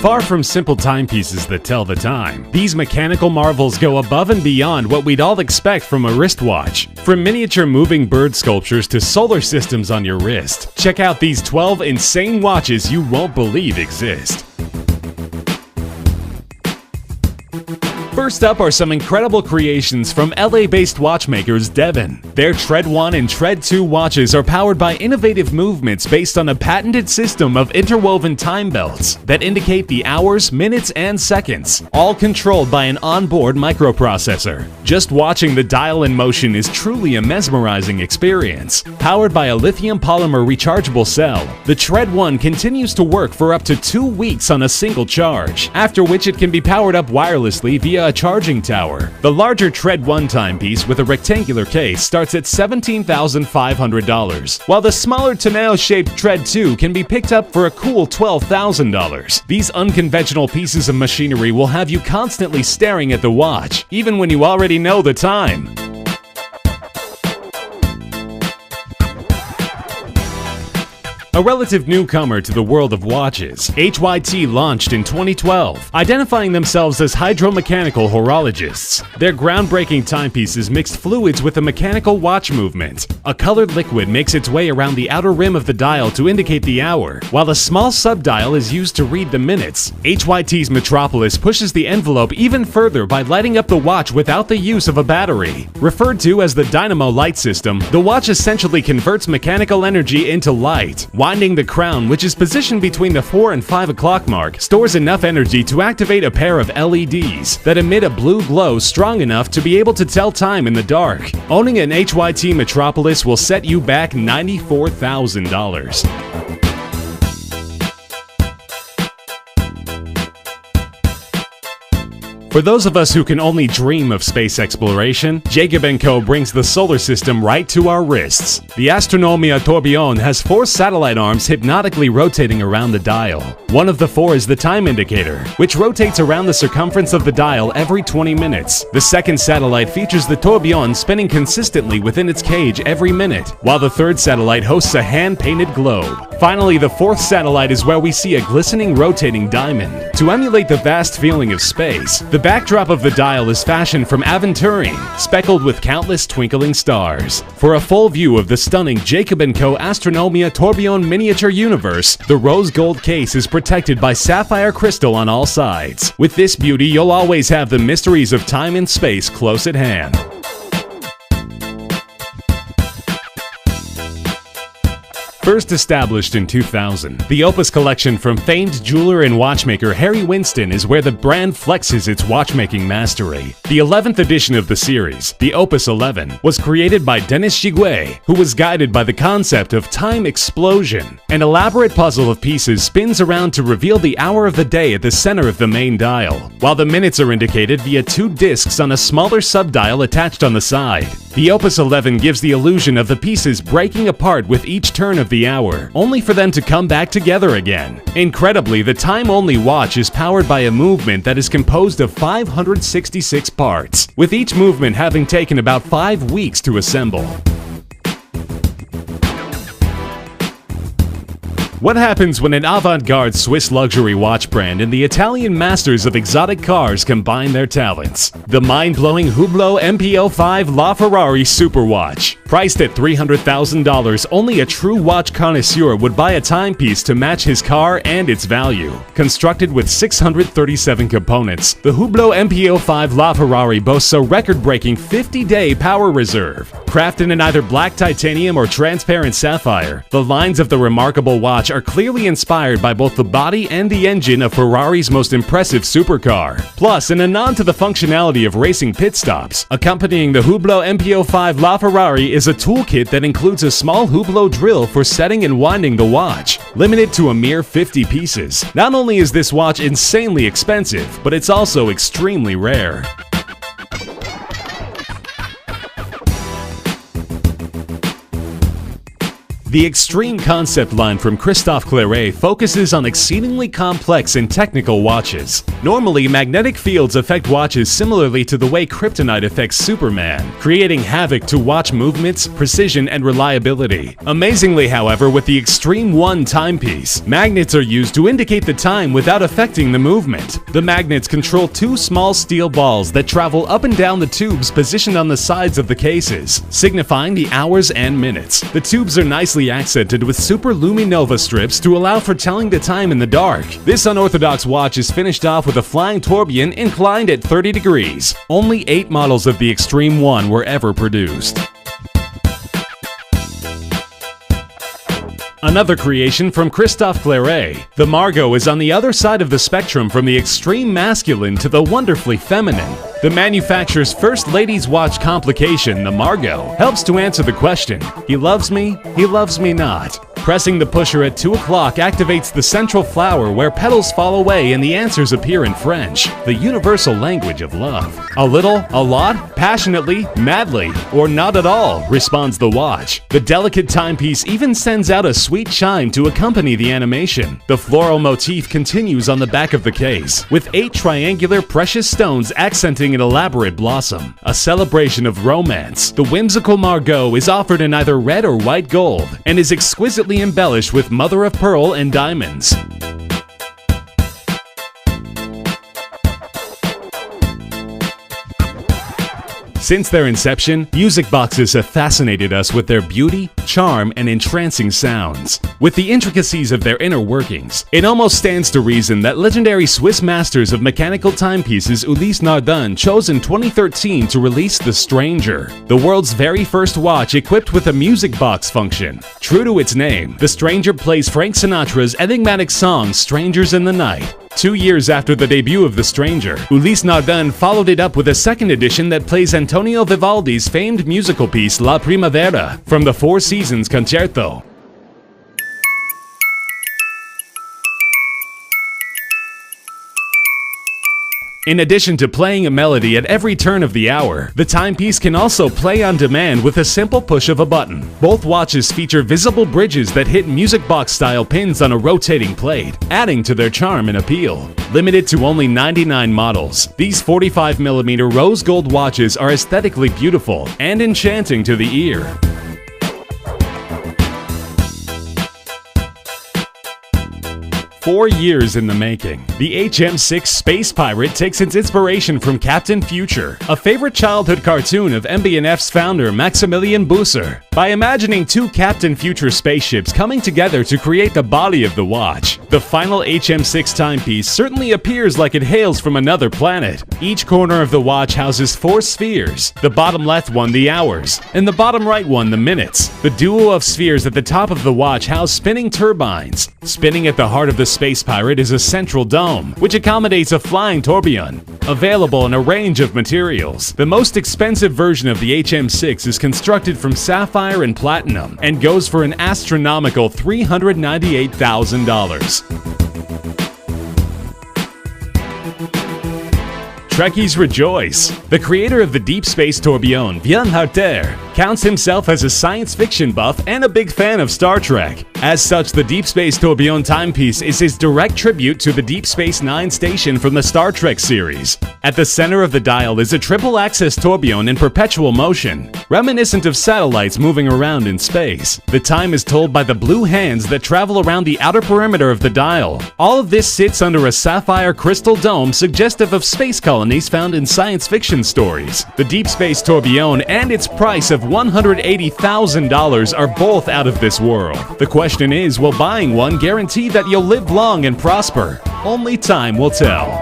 Far from simple timepieces that tell the time, these mechanical marvels go above and beyond what we'd all expect from a wristwatch. From miniature moving bird sculptures to solar systems on your wrist, check out these 12 insane watches you won't believe exist. First up are some incredible creations from LA-based watchmakers Devon. Their Tread 1 and Tread 2 watches are powered by innovative movements based on a patented system of interwoven time belts that indicate the hours, minutes, and seconds, all controlled by an onboard microprocessor. Just watching the dial in motion is truly a mesmerizing experience. Powered by a lithium polymer rechargeable cell, the Tread 1 continues to work for up to 2 weeks on a single charge, after which it can be powered up wirelessly via a charging tower. The larger Tread 1 timepiece with a rectangular case starts at $17,500, while the smaller tonneau-shaped Tread 2 can be picked up for a cool $12,000. These unconventional pieces of machinery will have you constantly staring at the watch, even when you already know the time. A relative newcomer to the world of watches, HYT launched in 2012, identifying themselves as hydromechanical horologists. Their groundbreaking timepieces mixed fluids with a mechanical watch movement. A colored liquid makes its way around the outer rim of the dial to indicate the hour, while a small subdial is used to read the minutes. HYT's Metropolis pushes the envelope even further by lighting up the watch without the use of a battery. Referred to as the Dynamo Light System, the watch essentially converts mechanical energy into light. Winding the crown, which is positioned between the 4 and 5 o'clock mark, stores enough energy to activate a pair of LEDs that emit a blue glow strong enough to be able to tell time in the dark. Owning an HYT Metropolis will set you back $94,000. For those of us who can only dream of space exploration, Jacob & Co. brings the solar system right to our wrists. The Astronomia Tourbillon has 4 satellite arms hypnotically rotating around the dial. One of the 4 is the time indicator, which rotates around the circumference of the dial every 20 minutes. The second satellite features the tourbillon spinning consistently within its cage every minute, while the third satellite hosts a hand-painted globe. Finally, the 4th satellite is where we see a glistening rotating diamond. To emulate the vast feeling of space, the backdrop of the dial is fashioned from aventurine, speckled with countless twinkling stars. For a full view of the stunning Jacob & Co. Astronomia Tourbillon miniature universe, the rose gold case is protected by sapphire crystal on all sides. With this beauty, you'll always have the mysteries of time and space close at hand. First established in 2000, the Opus collection from famed jeweler and watchmaker Harry Winston is where the brand flexes its watchmaking mastery. The 11th edition of the series, the Opus 11, was created by Denis Giguet, who was guided by the concept of time explosion. An elaborate puzzle of pieces spins around to reveal the hour of the day at the center of the main dial, while the minutes are indicated via 2 discs on a smaller subdial attached on the side. The Opus 11 gives the illusion of the pieces breaking apart with each turn of the hour, only for them to come back together again. Incredibly, the time-only watch is powered by a movement that is composed of 566 parts, with each movement having taken about 5 weeks to assemble. What happens when an avant-garde Swiss luxury watch brand and the Italian masters of exotic cars combine their talents? The mind-blowing Hublot MPO5 LaFerrari Superwatch. Priced at $300,000, only a true watch connoisseur would buy a timepiece to match his car and its value. Constructed with 637 components, the Hublot MPO5 LaFerrari boasts a record-breaking 50-day power reserve. Crafted in either black titanium or transparent sapphire, the lines of the remarkable watch are clearly inspired by both the body and the engine of Ferrari's most impressive supercar. Plus, in a nod to the functionality of racing pit stops, accompanying the Hublot MPO5 LaFerrari is a toolkit that includes a small Hublot drill for setting and winding the watch, limited to a mere 50 pieces. Not only is this watch insanely expensive, but it's also extremely rare. The Extreme concept line from Christophe Claret focuses on exceedingly complex and technical watches. Normally, magnetic fields affect watches similarly to the way kryptonite affects Superman, creating havoc to watch movements, precision, and reliability. Amazingly, however, with the Extreme 1 timepiece, magnets are used to indicate the time without affecting the movement. The magnets control two small steel balls that travel up and down the tubes positioned on the sides of the cases, signifying the hours and minutes. The tubes are nicely accented with super luminova strips to allow for telling the time in the dark. This unorthodox watch is finished off with a flying tourbillon inclined at 30 degrees. Only 8 models of the Extreme 1 were ever produced. Another creation from Christophe Claret, the Margot is on the other side of the spectrum from the extreme masculine to the wonderfully feminine. The manufacturer's first ladies' watch complication, the Margot, helps to answer the question, he loves me not. Pressing the pusher at 2 o'clock activates the central flower where petals fall away and the answers appear in French, the universal language of love. A little, a lot, passionately, madly, or not at all, responds the watch. The delicate timepiece even sends out a sweet chime to accompany the animation. The floral motif continues on the back of the case, with 8 triangular precious stones accenting an elaborate blossom. A celebration of romance, the whimsical Margot is offered in either red or white gold, and is exquisitely embellished with mother of pearl and diamonds. Since their inception, music boxes have fascinated us with their beauty, charm, and entrancing sounds. With the intricacies of their inner workings, it almost stands to reason that legendary Swiss masters of mechanical timepieces Ulysse Nardin chose in 2013 to release the Stranger, the world's very first watch equipped with a music box function. True to its name, the Stranger plays Frank Sinatra's enigmatic song Strangers in the Night. 2 years after the debut of The Stranger, Ulysse Nardin followed it up with a second edition that plays Antonio Vivaldi's famed musical piece La Primavera from the Four Seasons Concerto. In addition to playing a melody at every turn of the hour, the timepiece can also play on demand with a simple push of a button. Both watches feature visible bridges that hit music box-style pins on a rotating plate, adding to their charm and appeal. Limited to only 99 models, these 45mm rose gold watches are aesthetically beautiful and enchanting to the ear. "4 years in the making, the HM6 Space Pirate takes its inspiration from Captain Future, a favorite childhood cartoon of MB&F's founder Maximilian Busser. By imagining 2 Captain Future spaceships coming together to create the body of the watch, the final HM6 timepiece certainly appears like it hails from another planet. Each corner of the watch houses 4 spheres, the bottom left one the hours, and the bottom right one the minutes. The duo of spheres at the top of the watch house spinning turbines. Spinning at the heart of the Space Pirate is a central dome, which accommodates a flying tourbillon. Available in a range of materials, the most expensive version of the HM6 is constructed from sapphire and platinum and goes for an astronomical $398,000. Trekkies rejoice! The creator of the Deep Space Tourbillon, Vian Harter, counts himself as a science fiction buff and a big fan of Star Trek. As such, the Deep Space Tourbillon timepiece is his direct tribute to the Deep Space Nine station from the Star Trek series. At the center of the dial is a triple-axis tourbillon in perpetual motion, reminiscent of satellites moving around in space. The time is told by the blue hands that travel around the outer perimeter of the dial. All of this sits under a sapphire crystal dome suggestive of space colonies found in science fiction stories. The Deep Space Tourbillon and its price of $180,000 are both out of this world. The question is, will buying one guarantee that you'll live long and prosper? Only time will tell.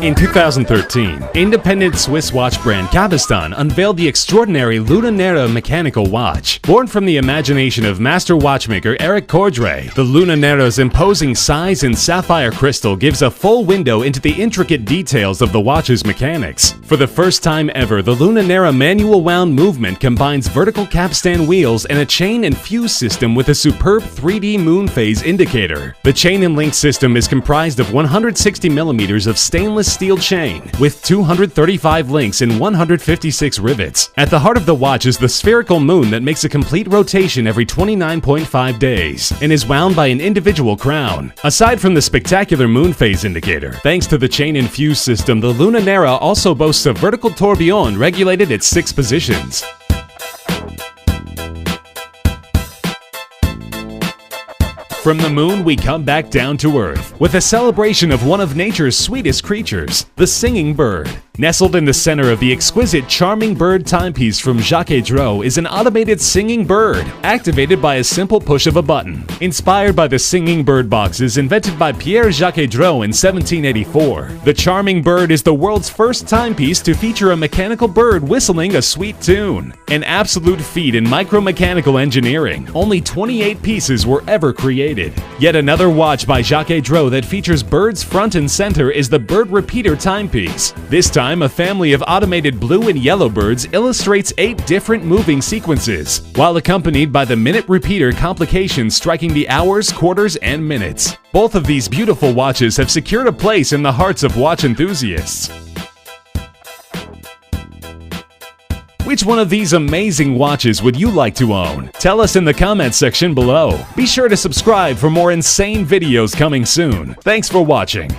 In 2013, independent Swiss watch brand Cabestan unveiled the extraordinary Luna Nera mechanical watch. Born from the imagination of master watchmaker Eric Cordray, the Luna Nera's imposing size and sapphire crystal gives a full window into the intricate details of the watch's mechanics. For the first time ever, the Luna Nera manual wound movement combines vertical capstan wheels and a chain and fuse system with a superb 3D moon phase indicator. The chain and link system is comprised of 160mm of stainless stainless steel chain with 235 links and 156 rivets. At the heart of the watch is the spherical moon that makes a complete rotation every 29.5 days and is wound by an individual crown. Aside from the spectacular moon phase indicator, thanks to the chain-infused system, the Lunanera also boasts a vertical tourbillon regulated at 6 positions. From the moon, we come back down to Earth with a celebration of one of nature's sweetest creatures, the singing bird. Nestled in the center of the exquisite Charming Bird timepiece from Jaquet-Droz is an automated singing bird, activated by a simple push of a button. Inspired by the singing bird boxes invented by Pierre Jaquet-Droz in 1784, the Charming Bird is the world's first timepiece to feature a mechanical bird whistling a sweet tune. An absolute feat in micromechanical engineering, only 28 pieces were ever created. Yet another watch by Jaquet-Droz that features birds front and center is the Bird Repeater timepiece. This time, a family of automated blue and yellow birds illustrates 8 different moving sequences, while accompanied by the minute repeater complication striking the hours, quarters, and minutes. Both of these beautiful watches have secured a place in the hearts of watch enthusiasts. Which one of these amazing watches would you like to own? Tell us in the comments section below. Be sure to subscribe for more insane videos coming soon. Thanks for watching.